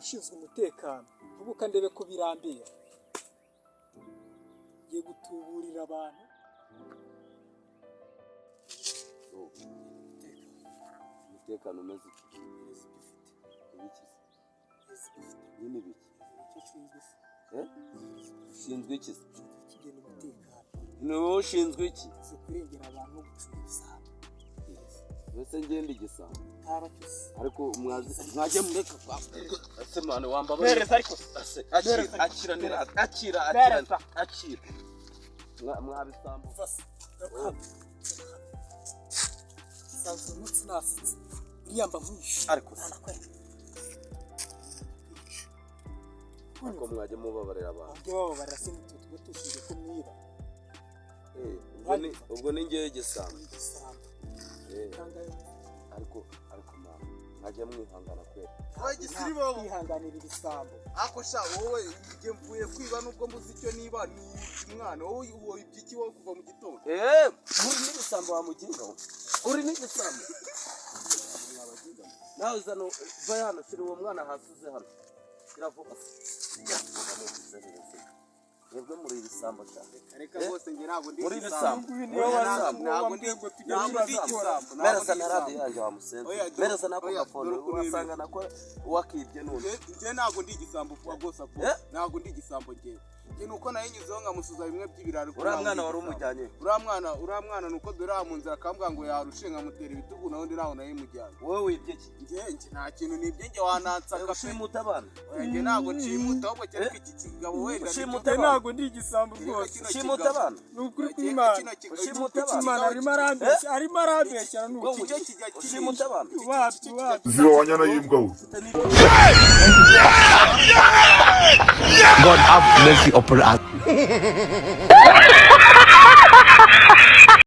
ushinzwe umutekano ahubwo kandebe ko birambiye ngiye gutuburira abantu umutekano umeze nyine biki ushinzwe iki kigena umutekano ni wowe ushinzwe iki zo kurengera abantu no gucunga ibisambo mbese ngende igisambo ntabacyose ariko mwajye mureka ase mwana wambabaye mereza ariko akira mwabisambo sanzwe umunsi nasitse uriyamba mwishe ariko ariko mwajye mubabarira abantu abyo bababarira se nitwe tushinzwe ko mwiba ubwo ni ngewe igisambo ariko mwajya mwihangana kwera wowe gisiri bobo kwihanganira ibisambo ako sha wowe ngiye mvuye kwiba nubwo mbuze icyo niba ni umwana wowe ibyiki wowe kuva mu gitondo uri n'igisambo wamugingaho uri n'igisambo nawe zano va hano shira uwo mwana hasuze hano kiravuga yebwe muri ibisambo cyane reka bose nge ntabwo ndi muri ibisambo ntabwo ndi igisambo mereza na radio yanjye wamusenze mereza nako gafone urasanga nako wakibye none nge ntabwo ndi igisambo vuba rwose ntabwo ndi igisambo nge nuko nayinyuzeho nkamusuza bimwe by'ibiraro uriya mwana wari umujyanye uriya mwana nuko dore mu nzira akambwira ngo yarushe nkamutera ibitugu naho ndi naho nayimujyanye wowe wibye iki nge nta kintu nibye nge wanansaka ushimuta abana nge ntabwo nshimuta ahubwo cyane iki kigabo wenda ntabwo ndi igisambo rwose ushimuta abana ni ukuri kw'Imana ushimuta abana arimo arambeshya nuko ushimuta abana ziba wanyana y'imbwa we God have mercy upon us.